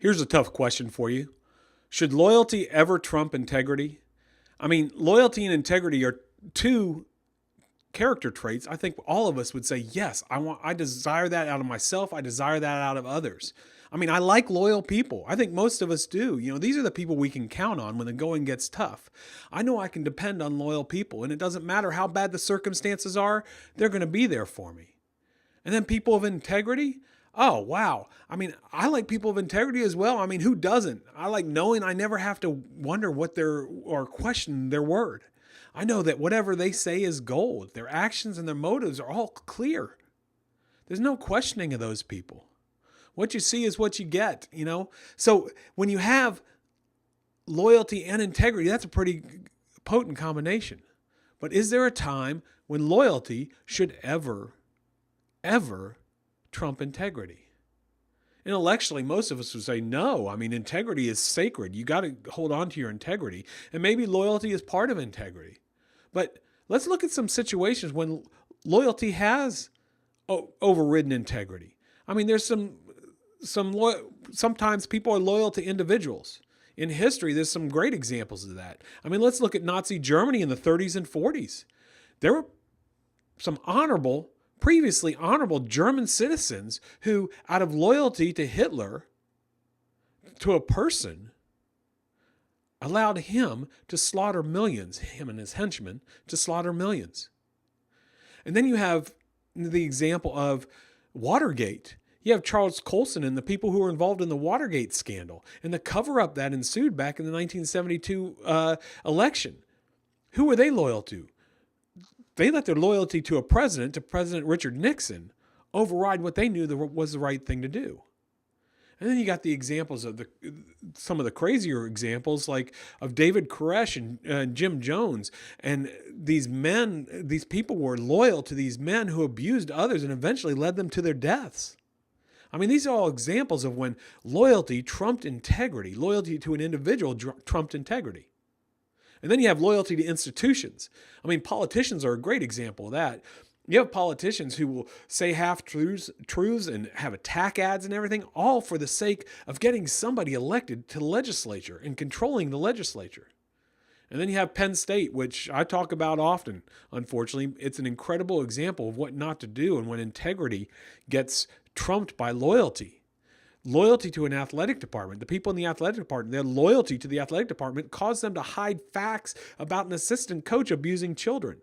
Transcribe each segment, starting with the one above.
Here's a tough question for you. Should loyalty ever trump integrity? I mean, loyalty and integrity are two character traits. I think all of us would say, yes, I desire that out of myself. I desire that out of others. I mean, I like loyal people. I think most of us do. These are the people we can count on when the going gets tough. I know I can depend on loyal people, and it doesn't matter how bad the circumstances are, they're going to be there for me. And then people of integrity. Oh, wow. I mean, I like people of integrity as well. I mean, who doesn't? I like knowing I never have to wonder or question their word. I know that whatever they say is gold. Their actions and their motives are all clear. There's no questioning of those people. What you see is what you get. So when you have loyalty and integrity, that's a pretty potent combination. But is there a time when loyalty should ever trump integrity? Intellectually, most of us would say no. I mean, integrity is sacred. You got to hold on to your integrity. And maybe loyalty is part of integrity. But let's look at some situations when loyalty has overridden integrity. I mean, there's sometimes people are loyal to individuals. In history, there's some great examples of that. I mean, let's look at Nazi Germany in the 30s and 40s. There were some previously honorable German citizens who, out of loyalty to Hitler, to a person, allowed him to slaughter millions, him and his henchmen, to slaughter millions. And then you have the example of Watergate. You have Charles Colson and the people who were involved in the Watergate scandal and the cover-up that ensued back in the 1972 election. Who were they loyal to? They let their loyalty to President Richard Nixon, override what they knew was the right thing to do. And then you got the examples of some of the crazier examples, like of David Koresh and Jim Jones. And these people were loyal to these men who abused others and eventually led them to their deaths. I mean, these are all examples of when loyalty trumped integrity. Loyalty to an individual trumped integrity. And then you have loyalty to institutions. I mean, politicians are a great example of that. You have politicians who will say half-truths and have attack ads and everything, all for the sake of getting somebody elected to the legislature and controlling the legislature. And then you have Penn State, which I talk about often. Unfortunately, it's an incredible example of what not to do and when integrity gets trumped by loyalty. Loyalty to an athletic department. The people in the athletic department, their loyalty to the athletic department caused them to hide facts about an assistant coach abusing children.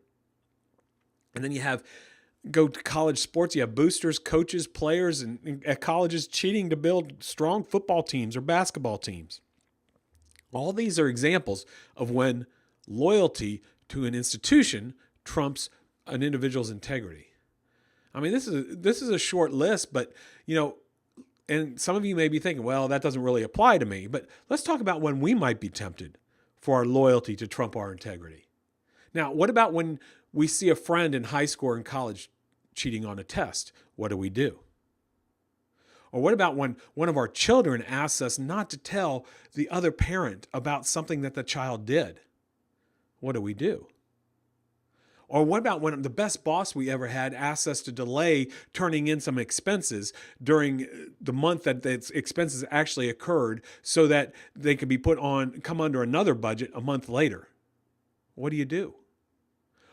And then go to college sports, you have boosters, coaches, players, and at colleges cheating to build strong football teams or basketball teams. All these are examples of when loyalty to an institution trumps an individual's integrity. I mean, this is a short list, but and some of you may be thinking, well, that doesn't really apply to me. But let's talk about when we might be tempted for our loyalty to trump our integrity. Now, what about when we see a friend in high school or in college cheating on a test? What do? Or what about when one of our children asks us not to tell the other parent about something that the child did? What do? Or what about when the best boss we ever had asks us to delay turning in some expenses during the month that the expenses actually occurred so that they could be come under another budget a month later? What do?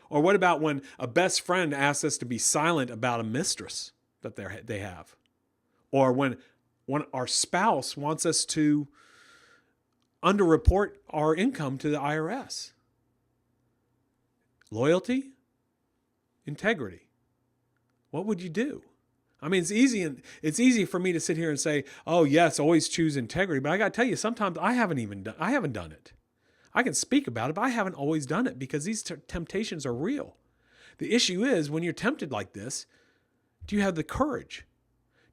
Or what about when a best friend asks us to be silent about a mistress that they have? Or when our spouse wants us to underreport our income to the IRS? Loyalty? Integrity? What would you do? I mean, it's easy for me to sit here and say, oh yes, always choose integrity. But I got to tell you, sometimes I haven't done it. I can speak about it, but I haven't always done it because these temptations are real. The issue is when you're tempted like this, do you have the courage?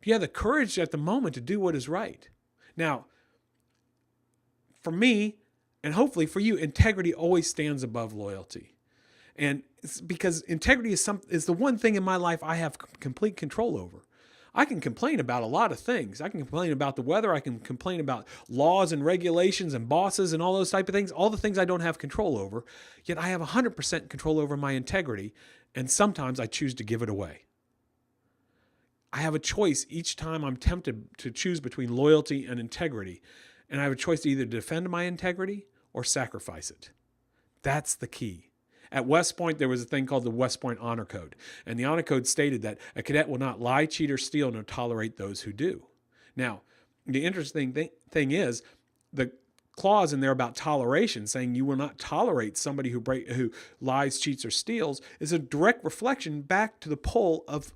Do you have the courage at the moment to do what is right? Now, for me, and hopefully for you, integrity always stands above loyalty. And it's because integrity is the one thing in my life I have complete control over. I can complain about a lot of things. I can complain about the weather. I can complain about laws and regulations and bosses and all those type of things, all the things I don't have control over. Yet I have 100% control over my integrity, and sometimes I choose to give it away. I have a choice each time I'm tempted to choose between loyalty and integrity. And I have a choice to either defend my integrity or sacrifice it. That's the key. At West Point, there was a thing called the West Point Honor Code. And the Honor Code stated that a cadet will not lie, cheat, or steal, nor tolerate those who do. Now, the interesting thing is the clause in there about toleration, saying you will not tolerate somebody who lies, cheats, or steals, is a direct reflection back to the pull of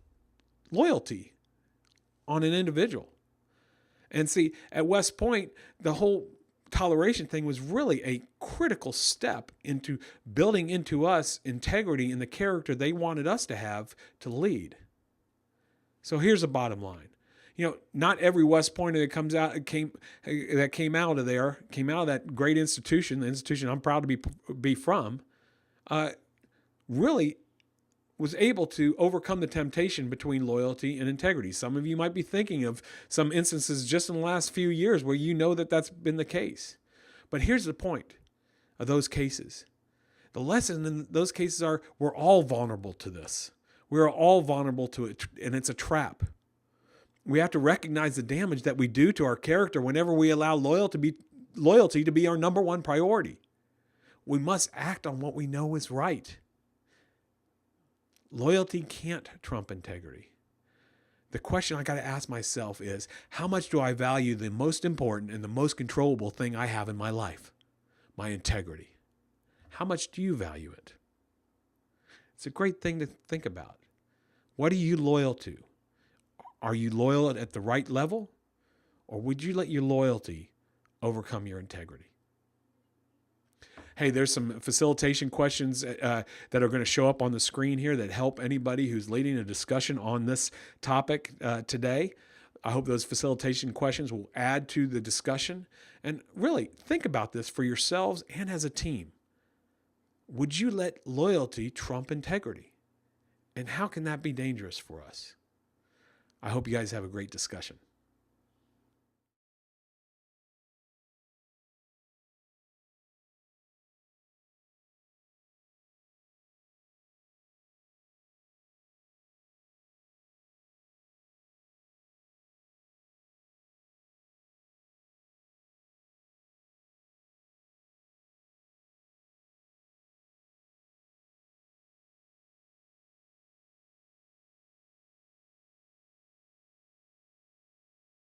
loyalty on an individual. And see, at West Point, the whole toleration thing was really a critical step into building into us integrity in the character they wanted us to have to lead. So here's the bottom line. Not every West Pointer that came out of that great institution, the institution I'm proud to be from, really was able to overcome the temptation between loyalty and integrity. Some of you might be thinking of some instances just in the last few years where you know that that's been the case. But here's the point of those cases. The lesson in those cases are we're all vulnerable to this. We're all vulnerable to it, and it's a trap. We have to recognize the damage that we do to our character whenever we allow loyalty to be our number one priority. We must act on what we know is right. Loyalty can't trump integrity. The question I got to ask myself is, how much do I value the most important and the most controllable thing I have in my life? My integrity. How much do you value it? It's a great thing to think about. What are you loyal to? Are you loyal at the right level? Or would you let your loyalty overcome your integrity? Hey, there's some facilitation questions that are going to show up on the screen here that help anybody who's leading a discussion on this topic today. I hope those facilitation questions will add to the discussion. And really, think about this for yourselves and as a team. Would you let loyalty trump integrity? And how can that be dangerous for us? I hope you guys have a great discussion.